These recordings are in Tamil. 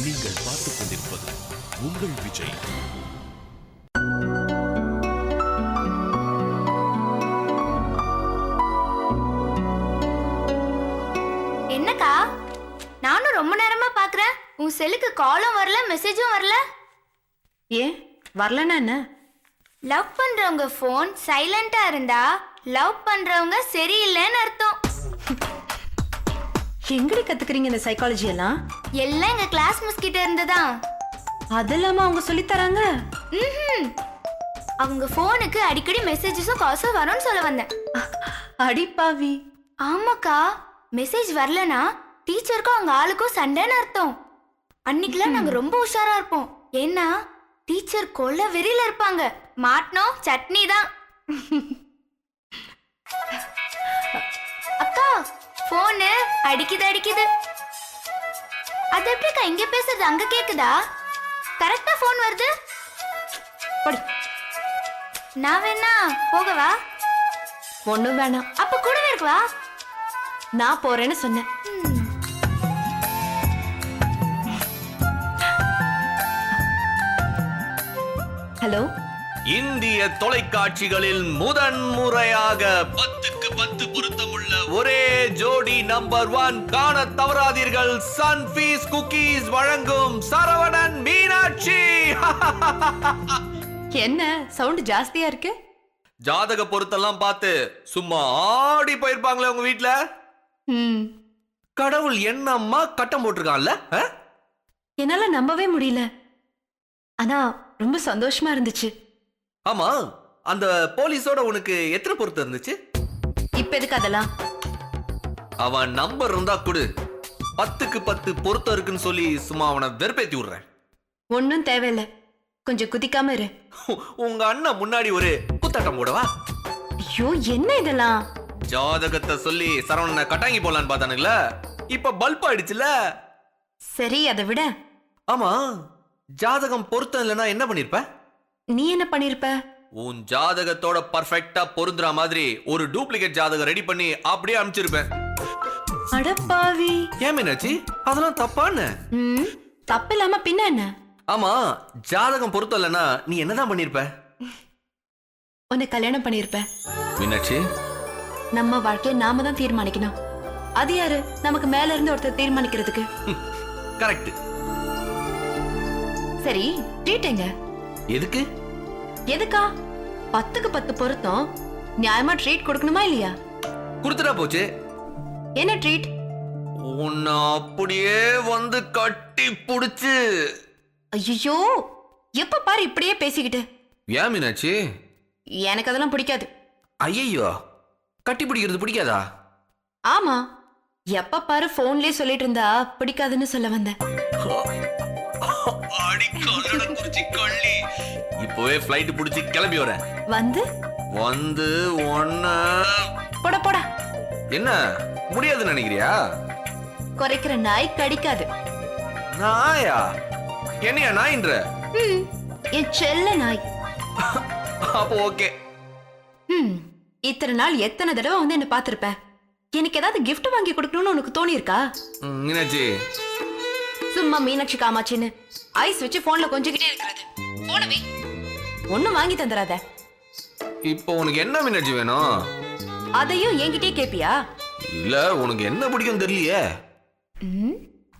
நீங்கள் பார்த்துக் கொண்டிருப்பது உங்கள் விஜய். என்னக்கா, நானும் ரொம்ப நேரமா பாக்குறேன். உன் செல்லுக்கு காலும் வரல, மெசேஜும் வரல. ஏன் வரலன்னா என்ன? லவ் பண்றவங்க போன் சைலண்டா இருந்தா லவ் பண்றவங்க சரியில்லைன்னு அர்த்தம். எங்கடி கத்துக்கிறீங்க இந்த சைக்காலஜி எல்லாம்? எல்லாம் எங்க கிளாஸ் மிஸ் கிட்ட இருந்துதான். அதெல்லாமா அவங்க சொல்லி தராங்க? அவங்க போனுக்கு அடிக்கடி மெசேஜஸும் கால்ஸும் வரும்னு சொல்ல வந்தேன். அடிப்பாவி. ஆமாக்கா, மெசேஜ் வரலனா டீச்சருக்கும் அவங்க ஆளுக்கும் சண்டைன்னு அர்த்தம். அன்னைக்கெல்லாம் நாங்க ரொம்ப உஷாரா இருப்போம். ஏன்னா டீச்சர் கொல்ல வெறியில இருப்பாங்க. மாட்டனோம் சட்னி தான். அக்கா, போனு அடிக்குது. அது எப்படிக்கா இங்க பேசுறது அங்க கேக்குதா? கரெக்டா போன் வருது. நான் வேணா போகவா? ஒண்ணும் வேணாம். அப்ப கூடவே இருக்கவா? நான் போறேன்னு சொன்னேன். ஹலோ. இந்திய தொலைக்காட்சிகளில் முதன்முறையாக 10க்கு 10 பொருத்தமுள்ள ஒரே ஜோடி நம்பர் 1 காண தவறாதீர்கள். சன்ஃபீஸ் குக்கீஸ் வழங்கும் சரவணன் மீனாட்சி. என்ன சவுண்ட் ஜாஸ்தியா இருக்கு? ஜாதக பொருத்தெல்லாம் பார்த்து சும்மா ஆடி போயிருப்பாங்களே உங்க வீட்டுல. கடவுள் என்னம்மா கட்டம் போட்டிருக்கான்ல. என்னால நம்பவே முடியல. ஆனா ரொம்ப சந்தோஷமா இருந்துச்சு. ஆமா, அந்த போலீஸோட உனக்கு எத்தனை பொருத்தம் இருந்துச்சு? இப்ப எதுக்கு அதெல்லாம்? அவன் நம்பர் இருந்தா கொடு. 10க்கு 10 பொருத்தம் இருக்குன்னு சொல்லி சும்மா அவனை வெறுப்பேத்தி விடுறேன். ஒன்னும் தேவையில்ல, கொஞ்சம் குதிக்காம இரு. உங்க அண்ணன் முன்னாடி ஒரு குத்தாட்டம் போடவா? ஐயோ, என்ன இதெல்லாம்? ஜாதகத்தை சொல்லி சரவணனை கட்டாங்கி போலான்னு பார்த்தானுங்களா, இப்ப பல்ப் ஆயிடுச்சுல. சரி, அதை விட. ஆமா, ஜாதகம் பொருத்தம் இல்லைன்னா என்ன பண்ணிருப்ப? நீ என்ன பண்ணிருப்ப? உன் ஜாதகத்தோட பர்ஃபெக்ட்டா பொருந்துற மாதிரி ஒரு டூப்ளிகேட் ஜாதகம் ரெடி பண்ணி அப்படியே அனுப்பிச்சிருப்பேன். அடப்பாவி. ஏன் மீனாட்சி, அதெல்லாம் தப்பான்னு? தப்பு இல்லாம பின்ன என்ன? ஆமா, ஜாதகம் பொருத்தம் இல்லைன்னா நீ என்னதான் பண்ணிருப்ப? உன்னை கல்யாணம் பண்ணிருப்ப. மீனாட்சி, நம்ம வாழ்க்கையை நாம தான் தீர்மானிக்கணும். அது யாரு நமக்கு மேல இருந்து ஒருத்தர் தீர்மானிக்கிறதுக்கு? கரெக்ட். சரி, ட்ரீட் எங்க? எதுக்கு? எதுக்கா? 10க்கு 10 பொருத்தம், நியாயமா ட்ரீட் கொடுக்கணுமா இல்லையா? கொடுத்துட்டா போச்சு. என்ன ட்ரீட்? உன்னை அப்படியே வந்து கட்டி புடிச்சு. ஐயோ, எப்ப பாரு இப்படியே பேசிக்கிட்டு. ஏன் மீனாட்சி? எனக்கு அதெல்லாம் பிடிக்காது. ஐயோ, கட்டி பிடிக்கிறது பிடிக்காதா? ஆமா, எப்ப பாரு போன்லயே சொல்லிட்டு இருந்தா பிடிக்காதுன்னு சொல்ல வந்தேன். இப்பவே ஃளைட் புடிச்சு கிளம்பி வரேன். வந்து ஒண்ணு போடா போடா. என்ன முடியாதுன்னு நினைக்கிறியா? குறைக்கிற நாய் கடிக்காது. நாயா? என்னையா நாயின்ற? என் செல்ல நாய். அப்போ ஓகே. இத்தனை நாள் எத்தனை தடவை வந்து என்ன பாத்திருப்ப? எனக்கு ஏதாவது கிஃப்ட் வாங்கி கொடுக்கணும்னு உனக்கு தோணி இருக்கா? மீனாட்சி, சும்மா மீனாட்சி காமாட்சின்னு ஐஸ் வச்சு போன்ல கொஞ்சிக்கிட்டே இருக்கிறது. போனவே ஒண்ணும் வாங்கி தந்துடாத. இப்போ உனக்கு என்ன மீனாட்சி வேணும்? அதையும் என்கிட்டயே கேப்பியா? இல்ல, உனக்கு என்ன பிடிக்கும் தெரியலையே.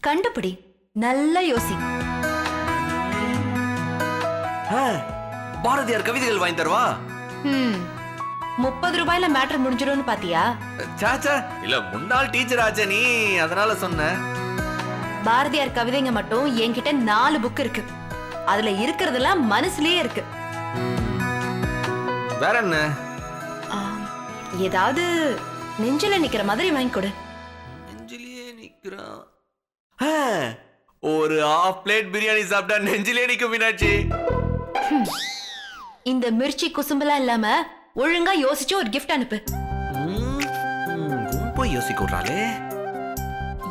கண்டுபிடி, நல்லா யோசி. பாரதியார் கவிதைகள் வாங்கி தருவா? 30 ரூபாயில மேட்டர் முடிஞ்சிடும்னு பாத்தியா? சாச்சா, இல்ல முன்னாள் டீச்சர் ஆச்சே நீ, அதனால சொன்ன. பாரதியார் கவிதைங்க மட்டும் என்கிட்ட 4 புக் இருக்கு. அதுல இருக்கிறதெல்லாம் மனசுலயே இருக்கு. வேற என்ன? ஏதாவது நெஞ்சில நிக்கிற மாதிரி வாங்கி கொடு. நெஞ்சிலேயே நிக்கிறான். ஒரு ஹாஃப் பிளேட் பிரியாணி சாப்பிட்டா நெஞ்சிலே நிக்கும் மீனாட்சி. இந்த மிர்ச்சி குசும்பெல்லாம் இல்லாம ஒழுங்கா யோசிச்சு ஒரு கிஃப்ட் அனுப்பு. ரொம்ப யோசிக்க விடுறாளே.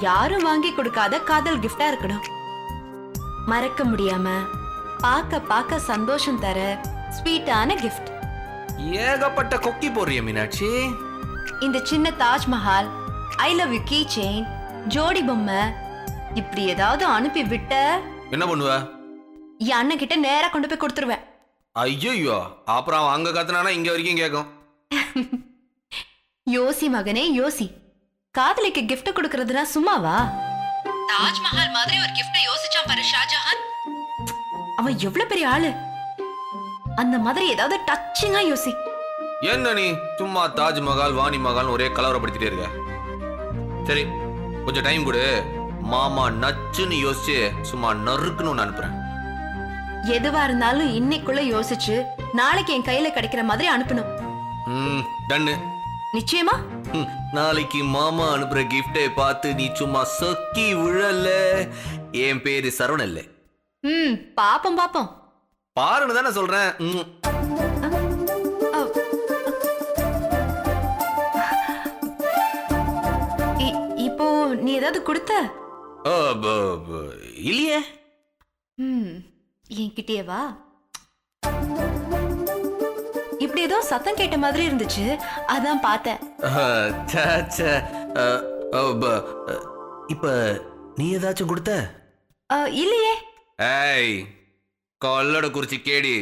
யாரும் வாங்கி கொடுக்காத காதல் கிஃப்டா இருக்கணும். மறக்க முடியாம பார்க்க பார்க்க சந்தோஷம் தர ஸ்வீட்டான கிஃப்ட். ஏகப்பட்ட கொக்கி போடுறிய மீனாட்சி. இந்த சின்ன Taj Mahal, I love you key chain, ஜோடி பொம்மை இப்படி ஏதாவது அனுப்பி விட்ட என்ன பண்ணுவ? என் அண்ணன் கிட்ட நேரா கொண்டு போய் கொடுத்துருவேன். ஐயோ, அப்புறம் அவன் அங்க கத்துனானா இங்க வரைக்கும் கேட்கும். யோசி மகனே யோசி. காதலிக்கு gift கொடுக்கறதுனா சும்மாவா? தாஜ்மஹால் மாதிரி ஒரு gift யோசிச்சான் பாரு ஷாஜஹான். அவன் எவ்வளவு பெரிய ஆளு. அந்த மாதிரி ஏதாவது டச்சிங்கா யோசி. என்ன நீ சும்மா தாஜ்மஹால் வாணி மகால் ஒரே கலவரப்படுத்திட்டே இருக்க. சரி, கொஞ்சம் டைம் கொடு. மாமா நச்சுன்னு யோசிச்சு சும்மா நறுக்குன்னு அனுப்புறேன். எதுவா இருந்தாலும் இன்னைக்குள்ள யோசிச்சு நாளைக்கு என் கையில கிடைக்கிற மாதிரி அனுப்பணும். டன்னு. நிச்சயமா? நாளைக்கு மாமா அனுப்புற கிஃப்டை பார்த்து நீ சும்மா சொக்கி விழல. என் பேரு சரவணன் இல்ல. பாப்போம் பாப்போம். பாருன்னு தானே சொல்றேன். இப்போ நீ ஏதாவது கொடுத்த? இல்லையே. என்கிட்டயே வா. இப்படி ஏதோ சத்தம் கேட்ட மாதிரி இருந்துச்சு, அதான் பார்த்தேன். இப்ப நீ ஏதாச்சும் கொடுத்த? இல்லையே. ஏய், கொல்லோட குறிச்சி கேடி.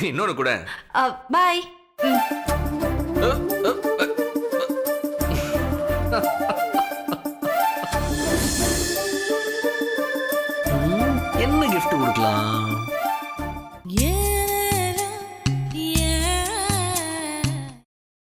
இன்னொன்னு கூட. பாய். என்ன gift கொடுக்கலாம்?